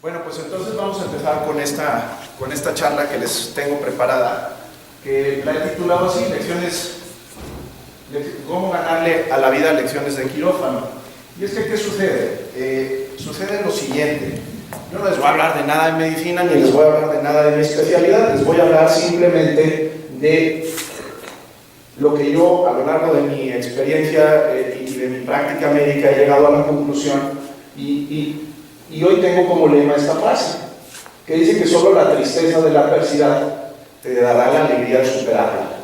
Bueno, pues entonces vamos a empezar con esta charla que les tengo preparada, que la he titulado así, cómo ganarle a la vida lecciones de quirófano. Y es que, ¿qué sucede? Sucede lo siguiente: yo no les voy a hablar de nada de medicina, ni les voy a hablar de nada de mi especialidad, les voy a hablar simplemente de lo que yo, a lo largo de mi experiencia y de mi práctica médica, he llegado a la conclusión, y hoy tengo como lema esta frase, que dice que solo la tristeza de la adversidad te dará la alegría de superarla.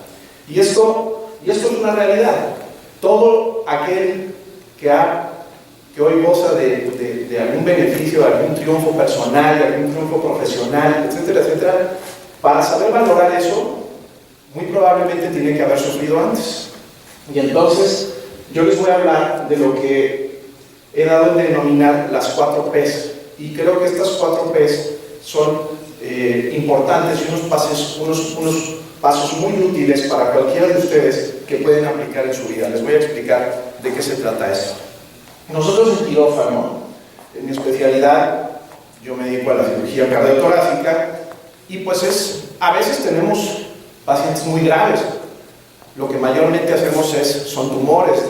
Y esto es una realidad. Todo aquel que hoy goza de algún beneficio, de algún triunfo personal, de algún triunfo profesional, etcétera, etcétera, para saber valorar eso, muy probablemente tiene que haber sufrido antes. Y entonces yo les voy a hablar de lo que he dado en denominar las 4 P's, y creo que estas 4 P's son importantes y unos pasos muy útiles para cualquiera de ustedes que pueden aplicar en su vida. Les voy a explicar de qué se trata esto. Nosotros en quirófano, en mi especialidad, yo me dedico a la cirugía cardiotorácica, y pues a veces tenemos pacientes muy graves. Lo que mayormente hacemos son tumores,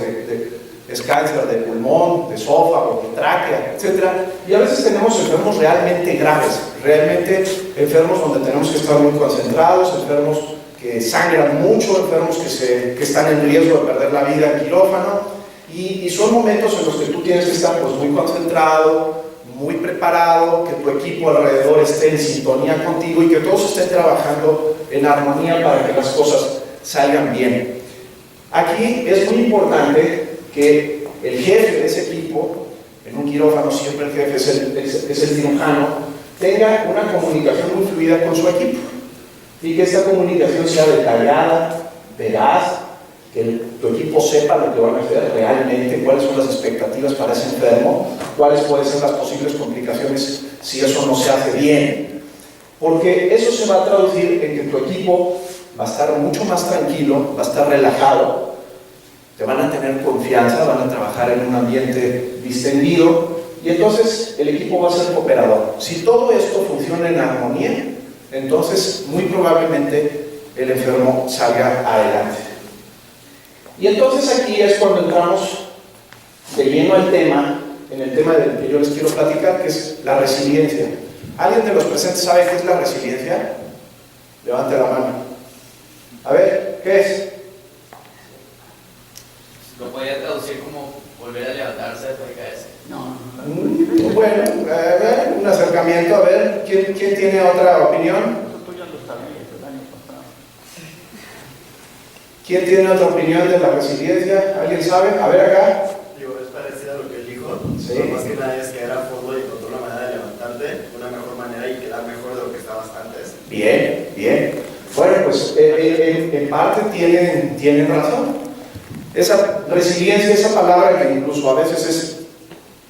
es cáncer de pulmón, de esófago, de tráquea, etc. Y a veces tenemos enfermos realmente graves, realmente enfermos donde tenemos que estar muy concentrados, enfermos que sangran mucho, enfermos que están en riesgo de perder la vida en quirófano, y son momentos en los que tú tienes que estar pues muy concentrado, muy preparado, que tu equipo alrededor esté en sintonía contigo y que todos estén trabajando en armonía para que las cosas salgan bien. Aquí es muy importante que el jefe de ese equipo, en un quirófano siempre el jefe es el cirujano, tenga una comunicación muy fluida con su equipo, y que esta comunicación sea detallada, veraz, que tu equipo sepa lo que van a hacer realmente, cuáles son las expectativas para ese enfermo, cuáles pueden ser las posibles complicaciones si eso no se hace bien, porque eso se va a traducir en que tu equipo va a estar mucho más tranquilo, va a estar relajado, te van a tener confianza, van a trabajar en un ambiente distendido, y entonces el equipo va a ser cooperador. Si todo esto funciona en armonía, entonces muy probablemente el enfermo salga adelante. Y entonces aquí es cuando entramos de lleno al tema, en el tema del que yo les quiero platicar, que es la resiliencia. ¿Alguien de los presentes sabe qué es la resiliencia? Levante la mano. A ver, ¿qué es? Lo podría traducir como volver a levantarse después de caerse. Bueno, a ver, un acercamiento. A ver, ¿quién tiene otra opinión? ¿Quién tiene otra opinión de la resiliencia? ¿Alguien sabe? A ver acá. Digo, es parecido a lo que él dijo. Sí. Lo más que nada es quedar a fondo y encontrar una manera de levantarte de una mejor manera y quedar mejor de lo que estabas antes. Bien, bien. Bueno, pues en parte tienen razón. Esa resiliencia, esa palabra que incluso a veces es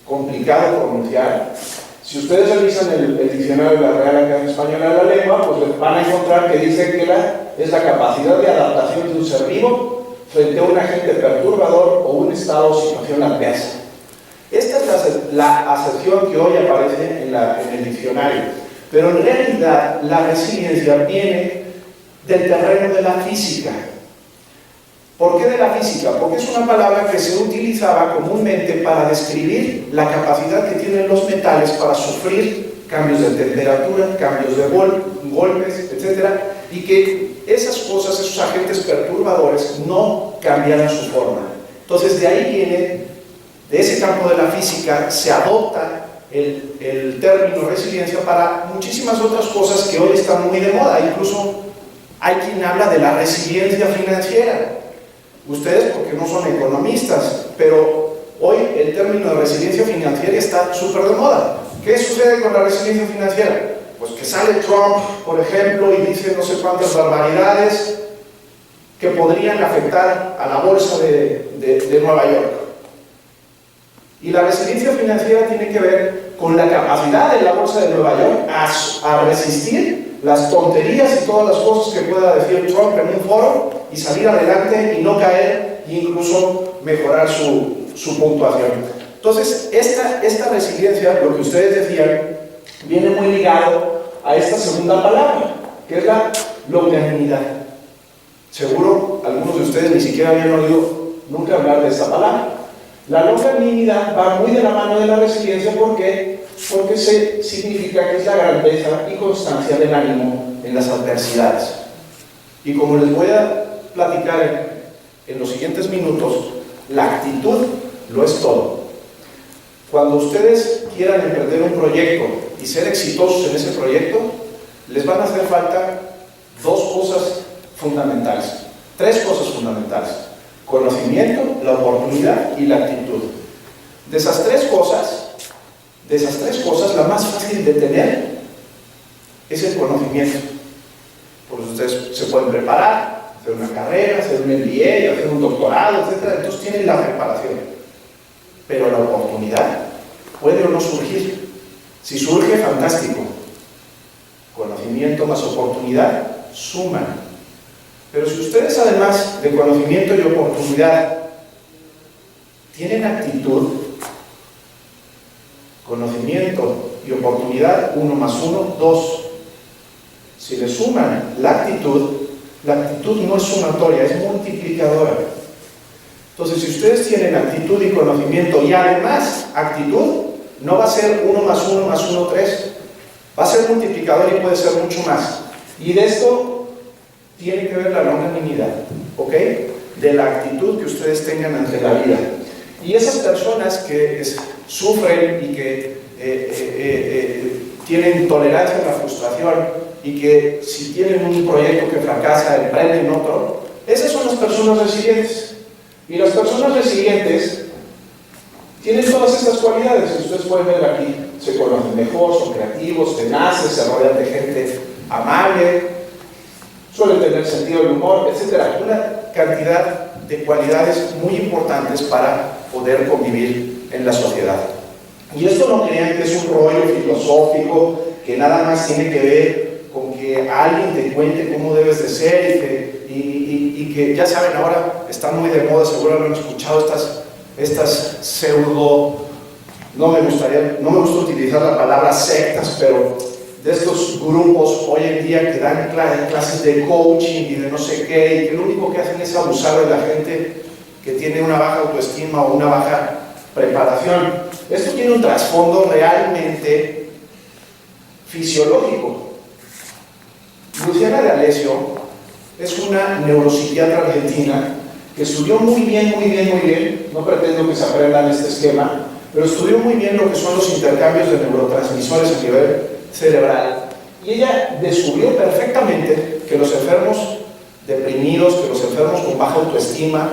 complicado pronunciar, si ustedes revisan el diccionario de la Real Academia Española de la Lengua, pues van a encontrar que dice que es la capacidad de adaptación de un ser vivo frente a un agente perturbador o un estado o situación adversa. Esta es la acepción que hoy aparece en el diccionario, pero en realidad la resiliencia viene del terreno de la física. ¿Por qué de la física? Porque es una palabra que se utilizaba comúnmente para describir la capacidad que tienen los metales para sufrir cambios de temperatura, cambios de golpes, etc. Y que esas cosas, esos agentes perturbadores, no cambiaran su forma. Entonces, de ahí viene, de ese campo de la física, se adopta el término resiliencia para muchísimas otras cosas que hoy están muy de moda. Incluso hay quien habla de la resiliencia financiera. Ustedes porque no son economistas, pero hoy el término de resiliencia financiera está súper de moda. ¿Qué sucede con la resiliencia financiera? Pues que sale Trump, por ejemplo, y dice no sé cuántas barbaridades que podrían afectar a la bolsa de Nueva York. Y la resiliencia financiera tiene que ver con la capacidad de la bolsa de Nueva York a resistir las tonterías y todas las cosas que pueda decir Trump en un foro y salir adelante y no caer e incluso mejorar su puntuación. Entonces, esta resiliencia, lo que ustedes decían, viene muy ligado a esta segunda palabra, que es la longanimidad. Seguro algunos de ustedes ni siquiera habían oído nunca hablar de esta palabra. La longanimidad va muy de la mano de la resiliencia. ¿Por qué? Porque significa que es la grandeza y constancia del ánimo en las adversidades. Y como les voy a platicar en los siguientes minutos, la actitud lo es todo. Cuando ustedes quieran emprender un proyecto y ser exitosos en ese proyecto, les van a hacer falta dos cosas fundamentales, tres cosas fundamentales: conocimiento, la oportunidad y la actitud. De esas tres cosas, la más fácil de tener es el conocimiento. Pues ustedes se pueden preparar, hacer una carrera, hacer un MBA, hacer un doctorado, etc. Entonces tienen la preparación. Pero la oportunidad puede o no surgir. Si surge, fantástico. Conocimiento más oportunidad suman. Pero si ustedes, además de conocimiento y oportunidad, tienen actitud, conocimiento y oportunidad, 1 más 1, 2. Si le suman la actitud no es sumatoria, es multiplicadora. Entonces, si ustedes tienen actitud y conocimiento y además actitud, no va a ser 1 más 1 más 1, 3. Va a ser multiplicador y puede ser mucho más. Y de esto tiene que ver la longanimidad, ¿ok? De la actitud que ustedes tengan ante la vida. Y esas personas que sufren y que tienen tolerancia a la frustración y que si tienen un proyecto que fracasa, emprenden otro, esas son las personas resilientes. Y las personas resilientes tienen todas estas cualidades que ustedes pueden ver aquí. Se conocen mejor, son creativos, tenaces, se rodean de gente amable, suelen tener sentido del humor, etc. Una cantidad de cualidades muy importantes para poder convivir en la sociedad. Y esto no crean que es un rollo filosófico que nada más tiene que ver con que alguien te cuente cómo debes de ser y que ya saben, ahora están muy de moda, seguro habrán escuchado estas pseudo, no me gusta utilizar la palabra sectas, pero de estos grupos hoy en día que dan clases de coaching y de no sé qué, y que lo único que hacen es abusar de la gente que tiene una baja autoestima o una baja preparación. Esto tiene un trasfondo realmente fisiológico. Luciana D'Alessio es una neuropsiquiatra argentina que estudió muy bien, no pretendo que se aprendan este esquema, pero estudió muy bien lo que son los intercambios de neurotransmisores a nivel cerebral, y ella descubrió perfectamente que los enfermos deprimidos, que los enfermos con baja autoestima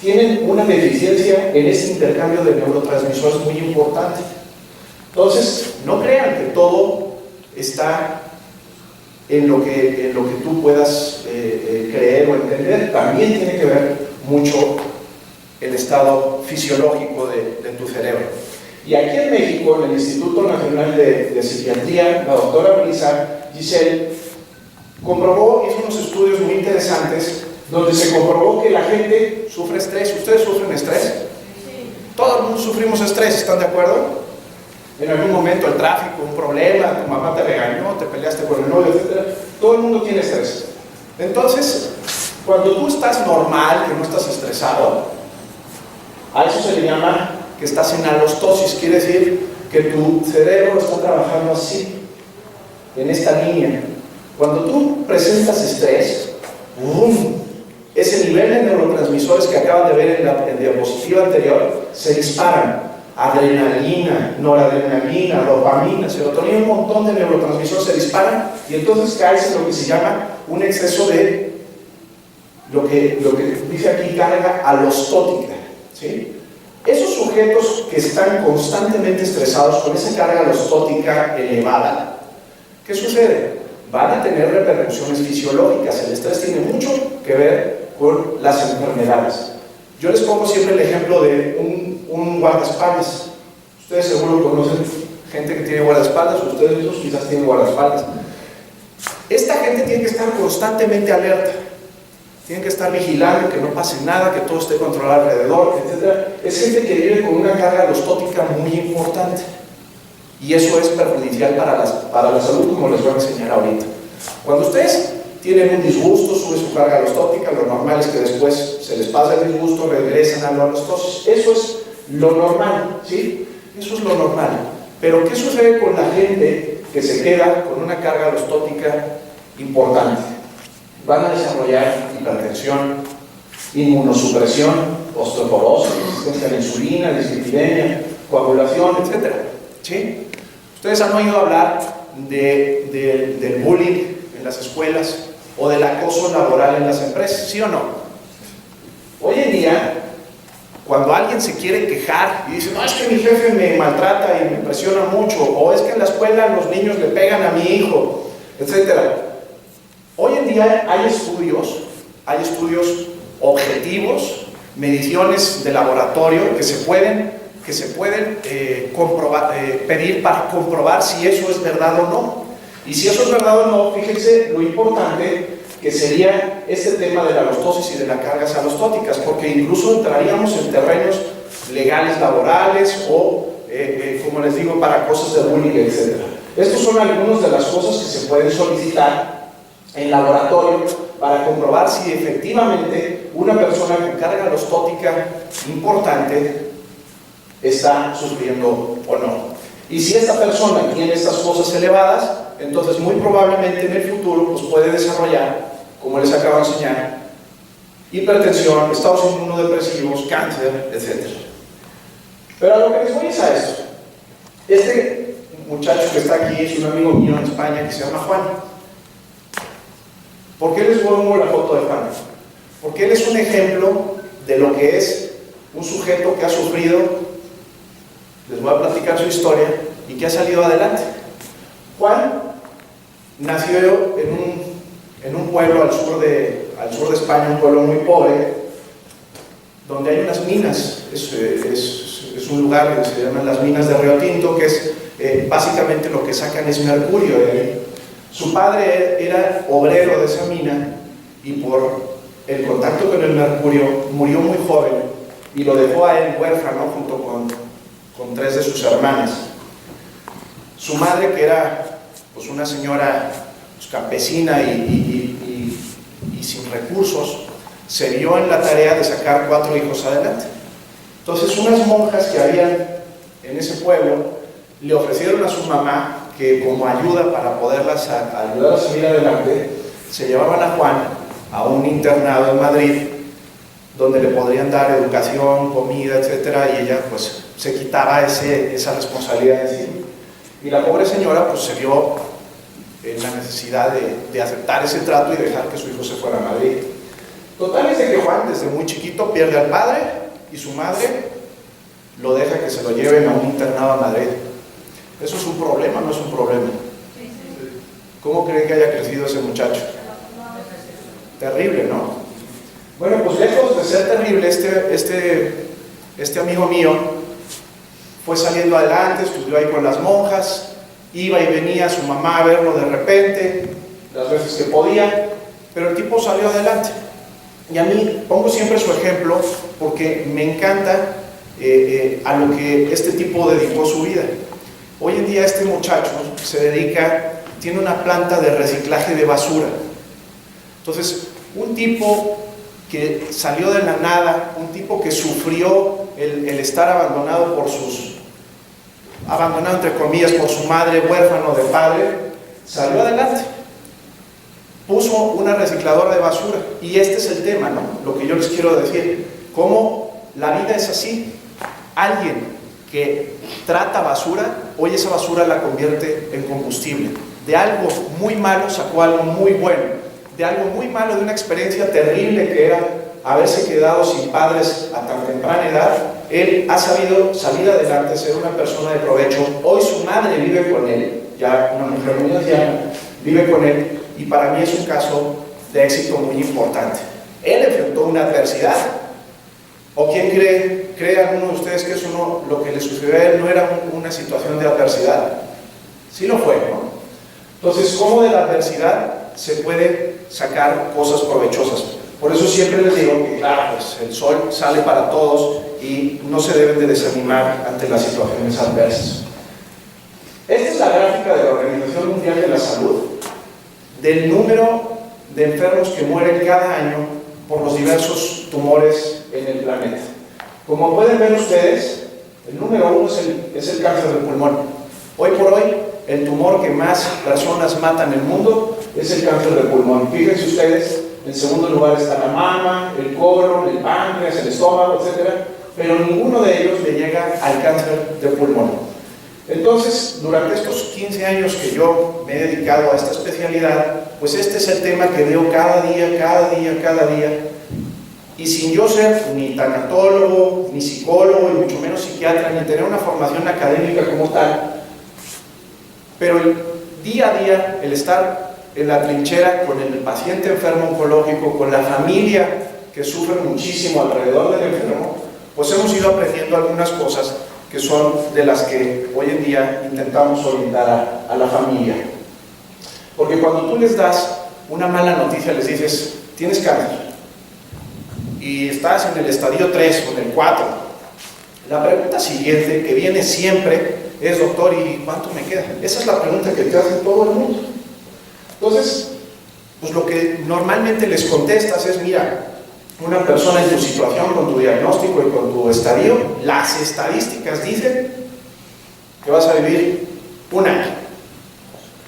tienen una deficiencia en ese intercambio de neurotransmisores muy importante. Entonces, no crean que todo está en lo que tú puedas creer o entender. También tiene que ver mucho el estado fisiológico de tu cerebro. Y aquí en México, en el Instituto Nacional de Psiquiatría, la doctora Brisa Giselle hizo unos estudios muy interesantes donde se comprobó que la gente sufre estrés. ¿Ustedes sufren estrés? Sí. Todo el mundo sufrimos estrés, ¿están de acuerdo? En algún momento el tráfico, un problema, tu mamá te regañó, te peleaste con el novio, etc. Todo el mundo tiene estrés. Entonces, cuando tú estás normal, que no estás estresado, a eso se le llama que estás en alostosis. Quiere decir que tu cerebro está trabajando así, en esta línea. Cuando tú presentas estrés, ese nivel de neurotransmisores que acaban de ver en la diapositiva anterior se disparan. Adrenalina, noradrenalina, dopamina, serotonina, un montón de neurotransmisores se disparan y entonces caes en lo que se llama un exceso de lo que dice aquí carga alostótica, ¿sí? Esos sujetos que están constantemente estresados con esa carga alostótica elevada, ¿qué sucede? Van a tener repercusiones fisiológicas. El estrés tiene mucho que ver con las enfermedades. Yo les pongo siempre el ejemplo de un guardaespaldas. Ustedes seguro conocen gente que tiene guardaespaldas, o ustedes mismos quizás tienen guardaespaldas. Esta gente tiene que estar constantemente alerta, tienen que estar vigilando que no pase nada, que todo esté controlado alrededor, etc. Es gente que vive con una carga alostótica muy importante. y eso es perjudicial para la salud, como les voy a enseñar ahorita. Cuando ustedes tienen un disgusto, sube su carga alostótica, lo normal es que después se les pasa el disgusto, regresan a la alostosis. Eso es lo normal, ¿sí? Eso es lo normal. Pero ¿qué sucede con la gente que se queda con una carga alostótica importante? Van a desarrollar hipertensión, inmunosupresión, osteoporosis, resistencia a la insulina, dislipidemia, coagulación, etc. ¿Sí? Ustedes han oído hablar del bullying en las escuelas o del acoso laboral en las empresas, ¿sí o no? Hoy en día, cuando alguien se quiere quejar y dice, no, es que mi jefe me maltrata y me presiona mucho, o es que en la escuela los niños le pegan a mi hijo, etc. Hoy en día hay estudios objetivos, mediciones de laboratorio que se pueden pedir para comprobar si eso es verdad o no. Y si eso es verdad o no, fíjense lo importante que sería este tema de la alostosis y de las cargas alostóticas, porque incluso entraríamos en terrenos legales laborales o, como les digo, para cosas de bullying, etc. Estos son algunas de las cosas que se pueden solicitar en laboratorio para comprobar si efectivamente una persona con carga alostótica importante está sufriendo o no. Y si esta persona tiene estas cosas elevadas, entonces muy probablemente en el futuro pues puede desarrollar, como les acabo de enseñar, hipertensión, estados inmunodepresivos, cáncer, etc. Pero a lo que les voy es a esto. Este muchacho que está aquí es un amigo mío en España que se llama Juan. ¿Por qué les pongo la foto de Juan? Porque él es un ejemplo de lo que es un sujeto que ha sufrido, les voy a platicar su historia, y que ha salido adelante. Juan nació en un pueblo al sur de España, un pueblo muy pobre, donde hay unas minas. Es un lugar que se llaman las minas de Río Tinto, que es básicamente lo que sacan es mercurio de ahí. Su padre era obrero de esa mina y por el contacto con el mercurio murió muy joven y lo dejó a él huérfano junto con 3 de sus hermanas. Su madre, que era pues una señora pues, campesina y sin recursos, se vio en la tarea de sacar 4 hijos adelante. Entonces unas monjas que habían en ese pueblo le ofrecieron a su mamá que como ayuda para poderlas ayudar a salir adelante, se llevaban a Juan a un internado en Madrid donde le podrían dar educación, comida, etcétera, y ella pues se quitaba esa responsabilidad de encima. Y la pobre señora pues se vio en la necesidad de aceptar ese trato y dejar que su hijo se fuera a Madrid. Total es de que Juan desde muy chiquito pierde al padre y su madre lo deja que se lo lleven a un internado a Madrid. ¿Eso es un problema o no es un problema? ¿Cómo creen que haya crecido ese muchacho? Terrible, ¿no? Bueno, pues lejos de ser terrible, este amigo mío fue saliendo adelante, estudió ahí con las monjas, iba y venía su mamá a verlo de repente, las veces que podía, pero el tipo salió adelante. Y a mí pongo siempre su ejemplo porque me encanta a lo que este tipo dedicó su vida. Hoy en día este muchacho tiene una planta de reciclaje de basura. Entonces, un tipo que salió de la nada, un tipo que sufrió el estar abandonado entre comillas por su madre, huérfano de padre, salió adelante. Puso una recicladora de basura. Y este es el tema, ¿no? Lo que yo les quiero decir. Cómo la vida es así. Alguien que trata basura, hoy esa basura la convierte en combustible. De algo muy malo sacó algo muy bueno. De algo muy malo, de una experiencia terrible que era haberse quedado sin padres a tan temprana edad, él ha sabido salir adelante, ser una persona de provecho. Hoy su madre vive con él, ya una mujer muy anciana, vive con él, y para mí es un caso de éxito muy importante. Él enfrentó una adversidad. ¿O quién cree alguno de ustedes que eso no, lo que le sucedió a él no era una situación de adversidad? Sí lo fue, ¿no? Entonces, ¿cómo de la adversidad se puede sacar cosas provechosas? Por eso siempre les digo que, claro, pues el sol sale para todos y no se deben de desanimar ante las situaciones adversas. la gráfica de la Organización Mundial de la Salud del número de enfermos que mueren cada año por los diversos tumores en el planeta. Como pueden ver ustedes, el número 1 es el cáncer de pulmón. Hoy por hoy, el tumor que más personas mata en el mundo es el cáncer de pulmón. Fíjense ustedes, en segundo lugar está la mama, el colon, el páncreas, el estómago, etc. Pero ninguno de ellos le llega al cáncer de pulmón. Entonces, durante estos 15 años que yo me he dedicado a esta especialidad, pues este es el tema que veo cada día. Y sin yo ser ni tanatólogo, ni psicólogo, y mucho menos psiquiatra, ni tener una formación académica como tal, pero el día a día, el estar en la trinchera con el paciente enfermo oncológico, con la familia que sufre muchísimo alrededor del enfermo, pues hemos ido aprendiendo algunas cosas que son de las que hoy en día intentamos orientar a la familia. Porque cuando tú les das una mala noticia, les dices, tienes cáncer, y estás en el estadio 3 o en el 4, la pregunta siguiente que viene siempre es, doctor, ¿y cuánto me queda? Esa es la pregunta que te hace todo el mundo. Entonces, pues lo que normalmente les contestas es, mira, una persona en tu situación, con tu diagnóstico y con tu estadio, las estadísticas dicen que vas a vivir un año.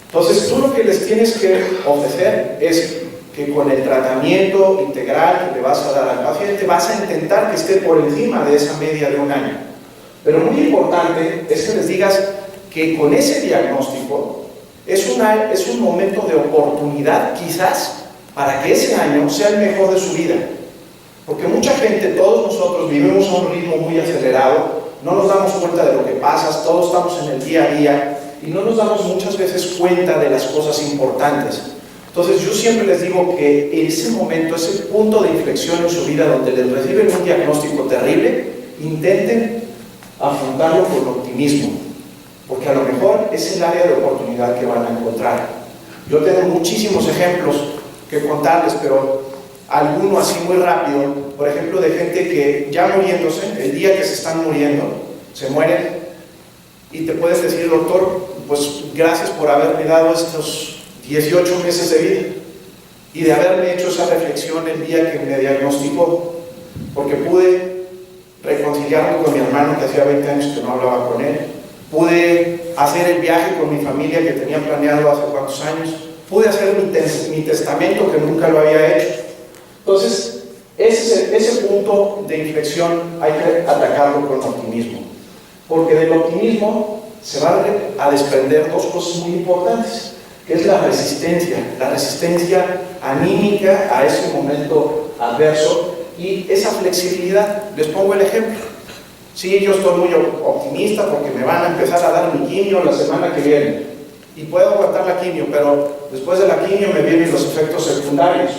Entonces, tú lo que les tienes que ofrecer es que con el tratamiento integral que le vas a dar al paciente, vas a intentar que esté por encima de esa media de un año. Pero muy importante es que les digas que con ese diagnóstico es un momento de oportunidad, quizás, para que ese año sea el mejor de su vida. Porque mucha gente, todos nosotros vivimos a un ritmo muy acelerado, no nos damos cuenta de lo que pasa, todos estamos en el día a día y no nos damos muchas veces cuenta de las cosas importantes. Entonces yo siempre les digo que ese momento, ese punto de inflexión en su vida donde les reciben un diagnóstico terrible, intenten afrontarlo con optimismo, porque a lo mejor es el área de oportunidad que van a encontrar. Yo tengo muchísimos ejemplos que contarles, pero alguno así muy rápido, por ejemplo, de gente que ya muriéndose, el día que se están muriendo, se mueren y te puedes decir, doctor, pues gracias por haberme dado estos 18 meses de vida y de haberme hecho esa reflexión el día que me diagnosticó, porque pude reconciliarme con mi hermano que hacía 20 años que no hablaba con él, pude hacer el viaje con mi familia que tenía planeado hace cuántos años, pude hacer mi testamento que nunca lo había hecho. Entonces, ese punto de inflexión hay que atacarlo con optimismo, porque del optimismo se van a desprender dos cosas muy importantes, que es la resistencia anímica a ese momento adverso y esa flexibilidad. Les pongo el ejemplo. Sí, yo estoy muy optimista porque me van a empezar a dar mi quimio la semana que viene y puedo aguantar la quimio, pero después de la quimio me vienen los efectos secundarios.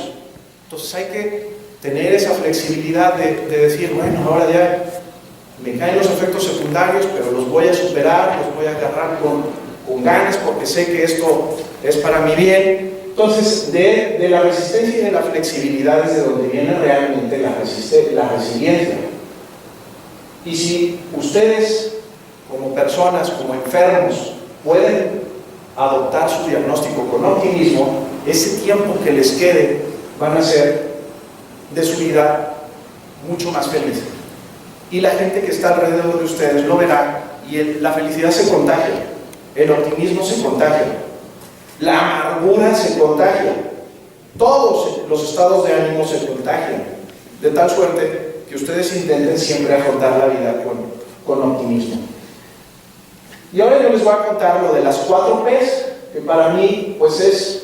Entonces hay que tener esa flexibilidad de decir, bueno, ahora ya me caen los efectos secundarios, pero los voy a superar, los voy a agarrar con ganas porque sé que esto es para mi bien. Entonces, de la resistencia y de la flexibilidad es de donde viene realmente la resiliencia. Y si ustedes, como personas, como enfermos, pueden adoptar su diagnóstico con optimismo, ese tiempo que les quede van a ser de su vida mucho más feliz. Y la gente que está alrededor de ustedes lo verá y la felicidad se contagia, el optimismo se contagia, la amargura se contagia, todos los estados de ánimo se contagian, de tal suerte que ustedes intenten siempre afrontar la vida con optimismo. Y ahora yo les voy a contar lo de las 4 P's, que para mí pues es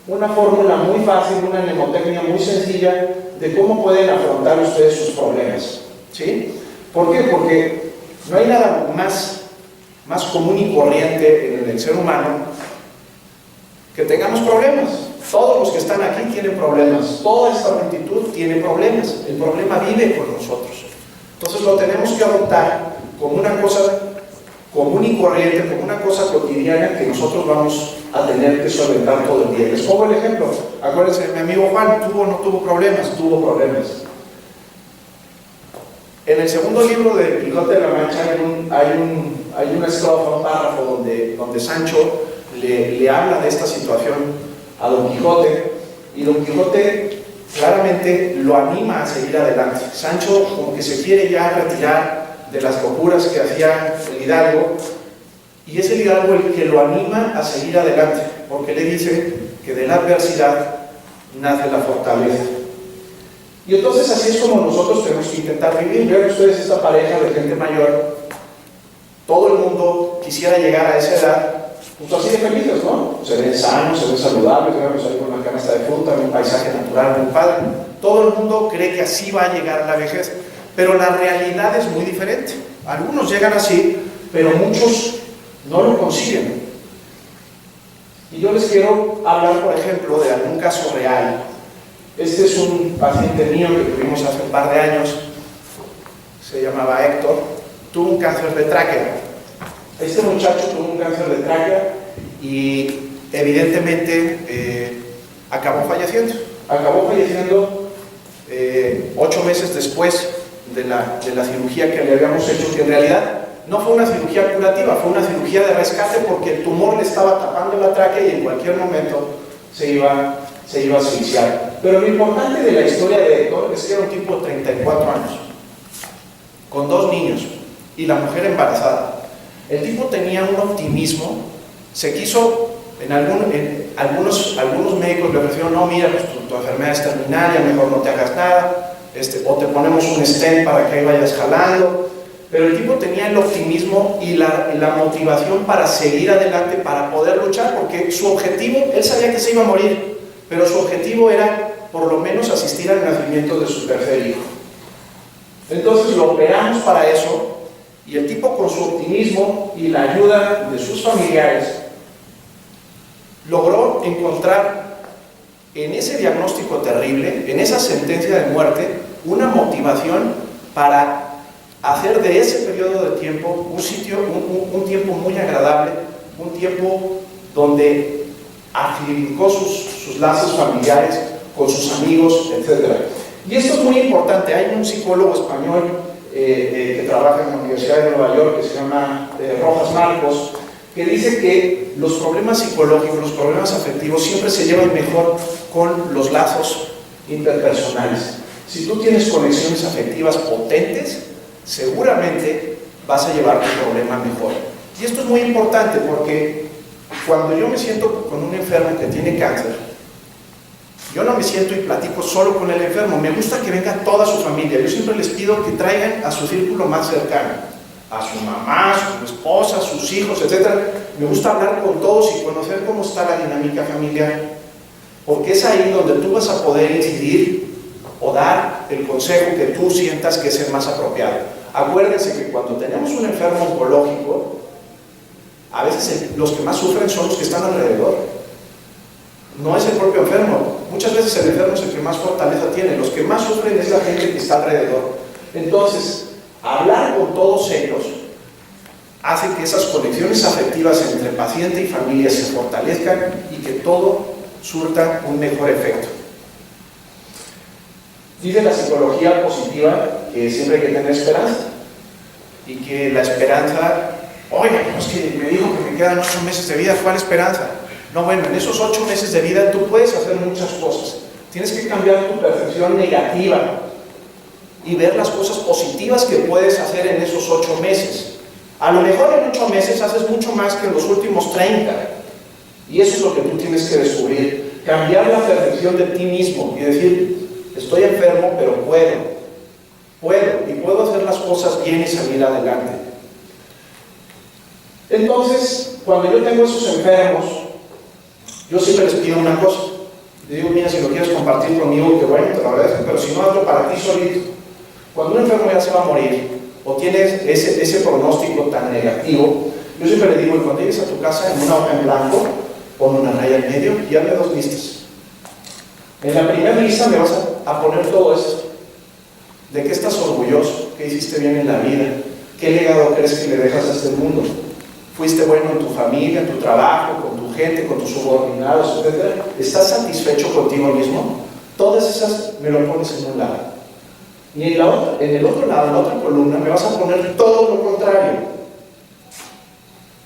una fórmula muy fácil, una mnemotecnia muy sencilla de cómo pueden afrontar ustedes sus problemas. ¿Sí? ¿Por qué? Porque no hay nada más común y corriente en el ser humano que tengamos problemas. Todos los que están aquí tienen problemas, toda esta multitud tiene problemas, el problema vive con nosotros. Entonces lo tenemos que adoptar como una cosa común y corriente, como una cosa cotidiana que nosotros vamos a tener que solventar todo el día. Les pongo el ejemplo. Acuérdense, mi amigo Juan, ¿tuvo o no tuvo problemas? Tuvo problemas. En el segundo libro de Quijote de la Mancha hay una estrofa, un párrafo donde Sancho le habla de esta situación a Don Quijote, y Don Quijote claramente lo anima a seguir adelante. Sancho como que se quiere ya retirar de las locuras que hacía el hidalgo, y es el hidalgo el que lo anima a seguir adelante, porque le dice que de la adversidad nace la fortaleza. Y entonces así es como nosotros tenemos que intentar vivir. Vean ustedes esta pareja de gente mayor, todo el mundo quisiera llegar a esa edad, pues así de felices, ¿no? Se ven sanos, se ven saludables, vemos ahí con una canasta de fruta, un paisaje natural muy padre. Todo el mundo cree que así va a llegar a la vejez, pero la realidad es muy diferente. Algunos llegan así, pero muchos no lo consiguen. Y yo les quiero hablar, por ejemplo, de algún caso real. Este es un paciente mío que tuvimos hace un par de años, se llamaba Héctor, tuvo un cáncer de tráquea. Este muchacho tuvo un cáncer de tráquea y evidentemente acabó falleciendo. Acabó falleciendo 8 meses después de la cirugía que le habíamos hecho, que en realidad no fue una cirugía curativa, fue una cirugía de rescate porque el tumor le estaba tapando la tráquea y en cualquier momento se iba a asfixiar. Pero lo importante de la historia de Héctor es que era un tipo de 34 años, con 2 niños y la mujer embarazada. El tipo tenía un optimismo, se quiso, algunos médicos le ofrecieron, no, mira, pues tu enfermedad es terminal, ya mejor no te hagas nada, o te ponemos un stent para que ahí vayas jalando. Pero el tipo tenía el optimismo y la motivación para seguir adelante, para poder luchar, porque su objetivo, él sabía que se iba a morir, pero su objetivo era por lo menos asistir al nacimiento de su tercer hijo. Entonces lo operamos para eso, y el tipo, con su optimismo y la ayuda de sus familiares, logró encontrar en ese diagnóstico terrible, en esa sentencia de muerte, una motivación para hacer de ese periodo de tiempo un tiempo muy agradable, un tiempo donde afincó sus lazos familiares con sus amigos, etc. Y esto es muy importante. Hay un psicólogo español que trabaja en la Universidad de Nueva York, que se llama Rojas Marcos, que dice que los problemas psicológicos, los problemas afectivos siempre se llevan mejor con los lazos interpersonales. Si tú tienes conexiones afectivas potentes, seguramente vas a llevar tu problema mejor. Y esto es muy importante porque cuando yo me siento con un enfermo que tiene cáncer, yo no me siento y platico solo con el enfermo, me gusta que venga toda su familia. Yo siempre les pido que traigan a su círculo más cercano, a su mamá, a su esposa, a sus hijos, etc. Me gusta hablar con todos y conocer cómo está la dinámica familiar, porque es ahí donde tú vas a poder incidir o dar el consejo que tú sientas que es el más apropiado. Acuérdense que cuando tenemos un enfermo oncológico, a veces los que más sufren son los que están alrededor. No es el propio enfermo. Muchas veces el enfermo es el que más fortaleza tiene. Los que más sufren es la gente que está alrededor. Entonces, hablar con todos ellos hace que esas conexiones afectivas entre paciente y familia se fortalezcan y que todo surta un mejor efecto. Dice la psicología positiva que siempre hay que tener esperanza y que la esperanza, oye, es que me dijo que me quedan 8 meses de vida, ¿cuál esperanza? No, bueno, en esos 8 meses de vida tú puedes hacer muchas cosas. Tienes que cambiar tu percepción negativa y ver las cosas positivas que puedes hacer en esos 8 meses. A lo mejor en 8 meses haces mucho más que en los últimos 30. Y eso es lo que tú tienes que descubrir. Cambiar la percepción de ti mismo y decir, estoy enfermo, pero puedo hacer las cosas bien y salir adelante. Entonces, cuando yo tengo esos enfermos, yo siempre les pido una cosa. Les digo, mira, si lo quieres compartir conmigo, que bueno, te lo agradezco, pero si no, hazlo para ti solito. Cuando un enfermo ya se va a morir, o tienes ese pronóstico tan negativo, yo siempre le digo, cuando llegues a tu casa, en una hoja en blanco, pon una raya en medio y hazme 2 listas. En la primera lista me vas a poner todo esto. ¿De qué estás orgulloso? ¿Qué hiciste bien en la vida? ¿Qué legado crees que le dejas a este mundo? ¿Fuiste bueno en tu familia, en tu trabajo, con tu gente, con tus subordinados, etcétera? ¿Estás satisfecho contigo mismo? Todas esas me lo pones en un lado. Y en el otro lado, en la otra columna, me vas a poner todo lo contrario.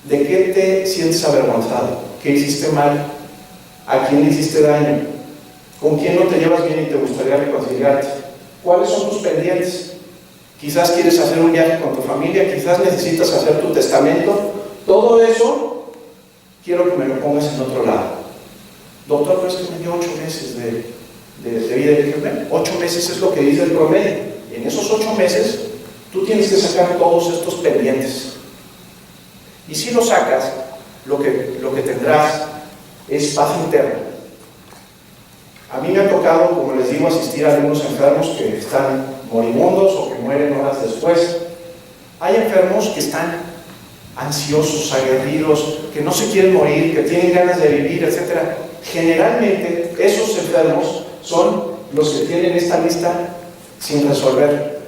¿De qué te sientes avergonzado? ¿Qué hiciste mal? ¿A quién le hiciste daño? ¿Con quién no te llevas bien y te gustaría reconciliarte? ¿Cuáles son tus pendientes? Quizás quieres hacer un viaje con tu familia, quizás necesitas hacer tu testamento. Todo eso quiero que me lo pongas en otro lado. Doctor, pero es que me dio 8 meses de vida. Y dije, 8 meses es lo que dice el promedio. Y en esos 8 meses tú tienes que sacar todos estos pendientes. Y si lo sacas, lo que tendrás es paz interna. A mí me ha tocado, como les digo, asistir a algunos enfermos que están moribundos o que mueren horas después. Hay enfermos que están ansiosos, aguerridos, que no se quieren morir, que tienen ganas de vivir, etc. Generalmente esos enfermos son los que tienen esta lista sin resolver.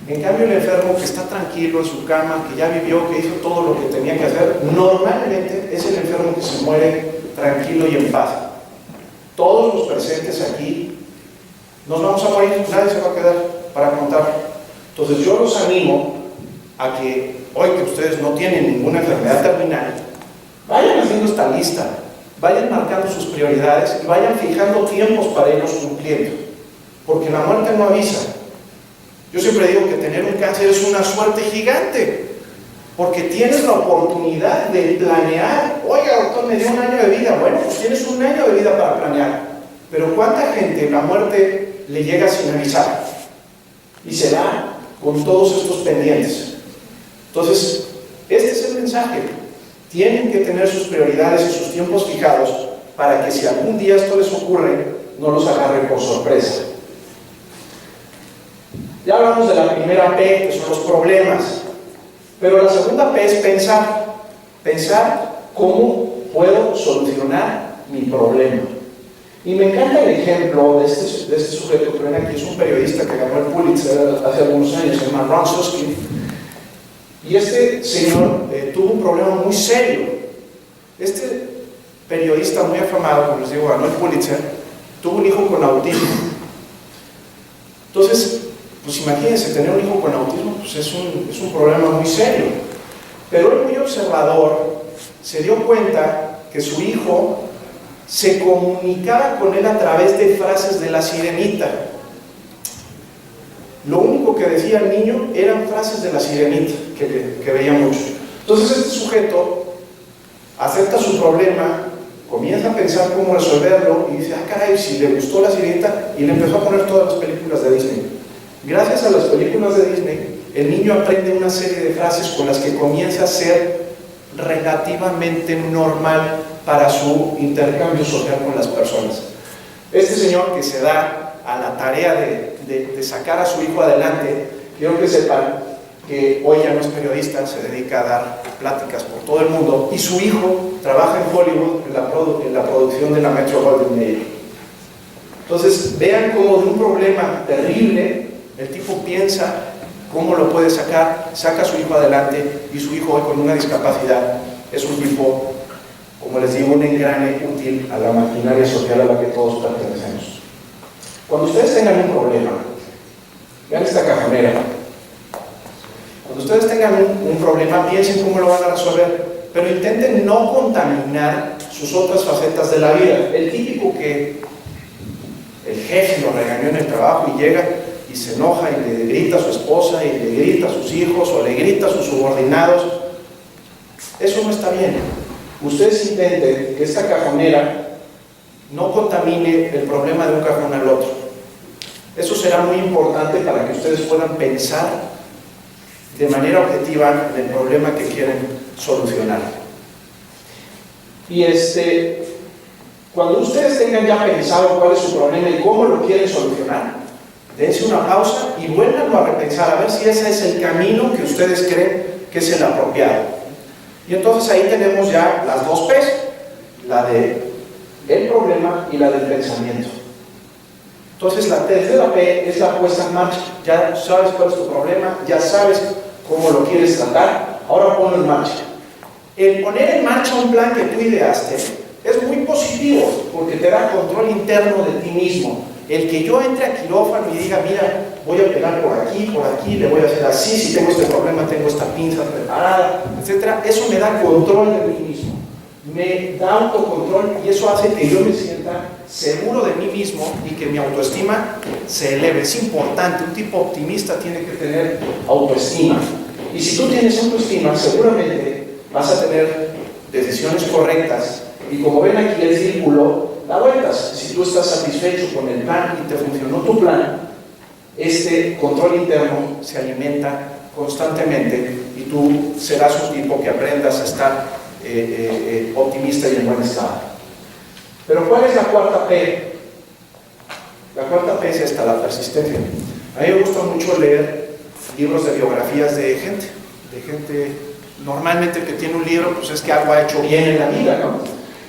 En cambio, el enfermo que está tranquilo en su cama, que ya vivió, que hizo todo lo que tenía que hacer, normalmente es el enfermo que se muere tranquilo y en paz. Todos los presentes aquí nos vamos a morir, nadie se va a quedar para contar. Entonces yo los animo a que hoy que ustedes no tienen ninguna enfermedad terminal, vayan haciendo esta lista, vayan marcando sus prioridades y vayan fijando tiempos para irlos cumpliendo, porque la muerte no avisa. Yo siempre digo que tener un cáncer es una suerte gigante, porque tienes la oportunidad de planear. Oiga, doctor, me dio 1 año de vida. Bueno, pues tienes 1 año de vida para planear. Pero ¿cuánta gente la muerte le llega sin avisar? Y se da con todos estos pendientes. Entonces, este es el mensaje. Tienen que tener sus prioridades y sus tiempos fijados para que si algún día esto les ocurre, no los agarre por sorpresa. Ya hablamos de la primera P, que son los problemas. Pero la segunda P es pensar. Pensar cómo puedo solucionar mi problema. Y me encanta el ejemplo de este sujeto que ven aquí. Es un periodista que ganó el Pulitzer hace algunos años, se llama Ron Suskind. Y este señor tuvo un problema muy serio. Este periodista muy afamado, como les digo, ganó el Pulitzer, tuvo un hijo con autismo. Entonces, pues imagínense, tener un hijo con autismo pues es un problema muy serio. Pero él, muy observador, se dio cuenta que su hijo se comunicaba con él a través de frases de La Sirenita. Lo único que decía el niño eran frases de La Sirenita, que veía mucho. Entonces este sujeto acepta su problema, comienza a pensar cómo resolverlo y dice, caray, si le gustó La Sirenita, y le empezó a poner todas las películas de Disney. Gracias a las películas de Disney, el niño aprende una serie de frases con las que comienza a ser relativamente normal para su intercambio social con las personas. Este señor que se da a la tarea de sacar a su hijo adelante, quiero que sepan que hoy ya no es periodista, se dedica a dar pláticas por todo el mundo, y su hijo trabaja en Hollywood en la producción de la Metro Goldwyn Mayer. Entonces vean cómo de un problema terrible el tipo piensa cómo lo puede sacar, saca a su hijo adelante, y su hijo hoy con una discapacidad es un tipo, como les digo, un engrane útil a la maquinaria social a la que todos pertenecemos. Cuando ustedes tengan un problema, vean esta cajonera. Cuando ustedes tengan un problema, piensen cómo lo van a resolver, pero intenten no contaminar sus otras facetas de la vida. El típico que el jefe lo regañó en el trabajo y llega y se enoja y le grita a su esposa y le grita a sus hijos o le grita a sus subordinados. Eso no está bien. Ustedes intenten que esta cajonera no contamine el problema de un cajón al otro. Eso será muy importante para que ustedes puedan pensar de manera objetiva en el problema que quieren solucionar. Y cuando ustedes tengan ya pensado cuál es su problema y cómo lo quieren solucionar, dense una pausa y vuélvanlo a repensar a ver si ese es el camino que ustedes creen que es el apropiado. Y entonces ahí tenemos ya las dos P's, la de el problema y la del pensamiento. Entonces la tercera P es la puesta en marcha. Ya sabes cuál es tu problema, ya sabes cómo lo quieres tratar, ahora ponlo en marcha. El poner en marcha un plan que tú ideaste es muy positivo porque te da control interno de ti mismo. El que yo entre a quirófano y diga, mira, voy a pegar por aquí, le voy a hacer así, si tengo este problema, tengo esta pinza preparada, etc. Eso me da control de mí mismo, me da autocontrol y eso hace que yo me sienta seguro de mí mismo y que mi autoestima se eleve. Es importante, un tipo optimista tiene que tener autoestima. Y si tú tienes autoestima, seguramente vas a tener decisiones correctas. Y como ven aquí el círculo, da vueltas. Si tú estás satisfecho con el plan y te funcionó tu plan, este control interno se alimenta constantemente y tú serás un tipo que aprendas a estar optimista y en buen estado. Pero ¿cuál es la cuarta P? La cuarta P es esta, la persistencia. A mí me gusta mucho leer libros de biografías de gente normalmente que tiene un libro, pues es que algo ha hecho bien en la vida, ¿no?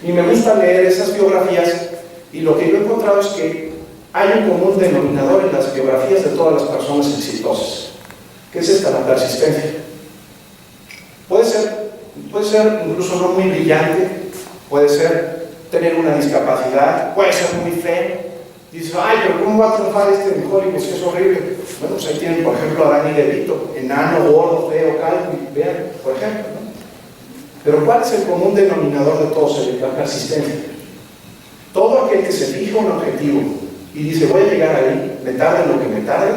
Y me gusta leer esas biografías y lo que yo he encontrado es que hay un común denominador en las biografías de todas las personas exitosas, que es esta, la persistencia. Puede ser incluso no muy brillante, puede ser tener una discapacidad, puede ser muy feo. Dices, ay, pero ¿cómo va a triunfar este en Hollywood? Es horrible. Bueno, pues ahí tienen, por ejemplo, a Danny DeVito, enano, gordo, feo, calvo, y vean, por ejemplo, ¿no? Pero ¿cuál es el común denominador de todos ellos? La persistencia. Todo aquel que se fija un objetivo y dice, voy a llegar ahí, me tarde lo que me tarde,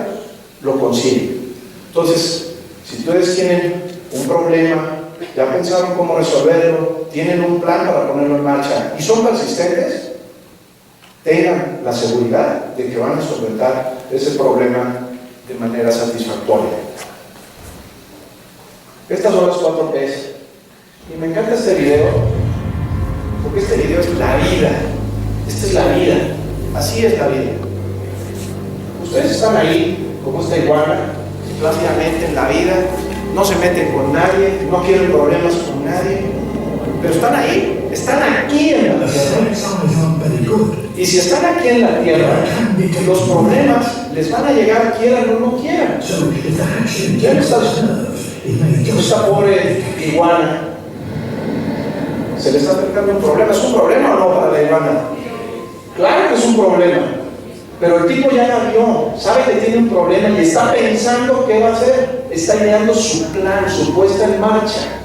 lo consigue. Entonces, si ustedes tienen un problema, ya pensaron cómo resolverlo, tienen un plan para ponerlo en marcha y son persistentes, tengan la seguridad de que van a solventar ese problema de manera satisfactoria. Estas son las 4 P's. Y me encanta este video, porque este video es la vida. Esta es la vida. Así es la vida. Ustedes están ahí, como esta iguana, plácidamente en la vida, no se meten con nadie, no quieren problemas con nadie, pero están ahí, están aquí en la tierra. Y si están aquí en la tierra, los problemas les van a llegar, quieran o no quieran. Ya no esta pobre iguana, se le está acercando un problema. ¿Es un problema o no para la iguana? Claro que es un problema, pero el tipo ya la vio, sabe que tiene un problema y está pensando qué va a hacer, está ideando su plan, su puesta en marcha.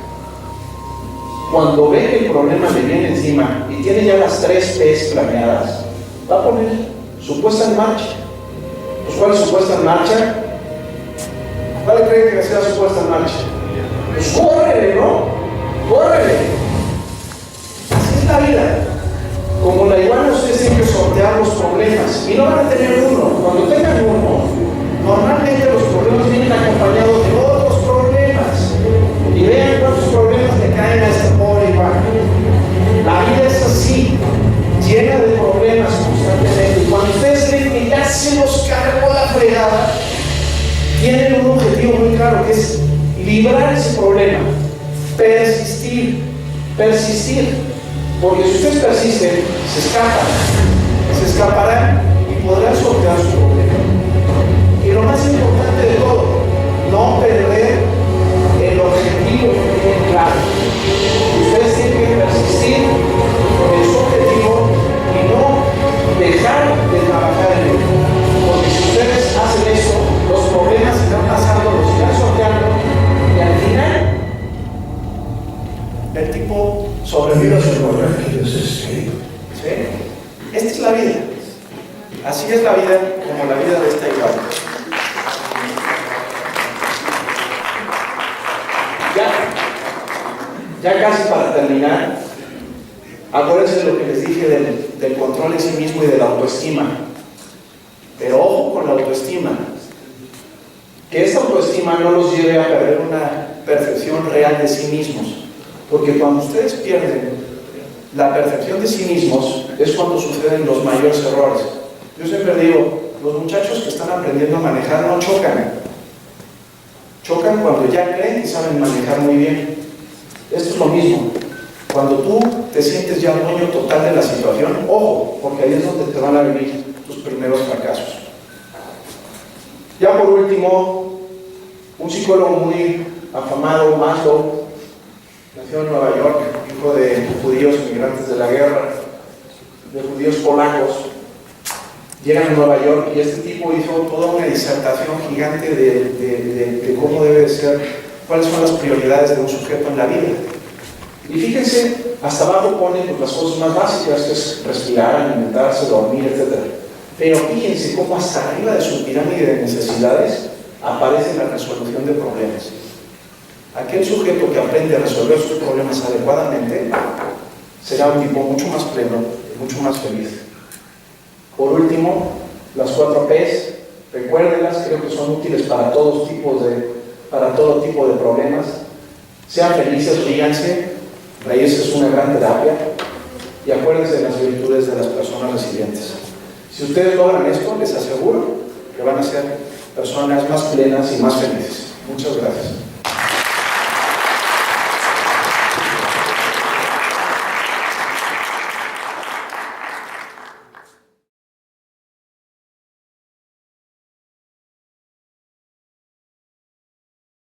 Cuando ve que el problema le viene encima y tiene ya las 3 P's planeadas, va a poner su puesta en marcha. Pues ¿cuál es su puesta en marcha? ¿Cuál creen que sea su puesta en marcha? Pues córrele, ¿no? Córrele. Así es la vida. Como la iguana, ustedes tienen que sortear los problemas y no van a tener uno. Cuando tengan uno, normalmente los problemas vienen acompañados de otros problemas. Y vean cuántos problemas le caen a esta pobre iguana. La vida es así, llena de problemas constantemente. Y cuando ustedes creen que ya se los cargó la fregada, tienen un objetivo muy claro, que es librar ese problema, persistir. Porque si ustedes persisten, se escaparán y podrán sortear su problema. Y lo más importante de todo, no perder el objetivo que tienen claro. Ustedes tienen que persistir en su objetivo y no dejar de trabajar en él. Porque si ustedes hacen eso, los problemas se están pasando, los están sorteando y al final el tipo sobrevive a su problema. ¿Sí? Esta es la vida. Así es la vida, como la vida de esta iguana. Ya casi para terminar, acuérdense de lo que les dije del control en sí mismo y de la autoestima. Pero ojo con la autoestima. Que esta autoestima no los lleve a perder una percepción real de sí mismos. Porque cuando ustedes pierden la percepción de sí mismos, es cuando suceden los mayores errores. Yo siempre digo, los muchachos que están aprendiendo a manejar no chocan. Chocan cuando ya creen que saben manejar muy bien. Esto es lo mismo. Cuando tú te sientes ya dueño total de la situación, ojo, porque ahí es donde te van a vivir tus primeros fracasos. Ya por último, un psicólogo muy afamado, Maslow, nació en Nueva York, hijo de judíos inmigrantes de la guerra, de judíos polacos. Llegan a Nueva York y este tipo hizo toda una disertación gigante de cómo debe ser, cuáles son las prioridades de un sujeto en la vida. Y fíjense, hasta abajo pone pues, las cosas más básicas, que es respirar, alimentarse, dormir, etc. Pero fíjense cómo hasta arriba de su pirámide de necesidades aparece la resolución de problemas. Aquel sujeto que aprende a resolver sus problemas adecuadamente será un tipo mucho más pleno, mucho más feliz. Por último, las 4 P's, recuérdenlas, creo que son útiles para todo tipo de problemas. Sean felices, ríanse, reírse es una gran terapia, y acuérdense de las virtudes de las personas resilientes. Si ustedes logran esto, les aseguro que van a ser personas más plenas y más felices. Muchas gracias.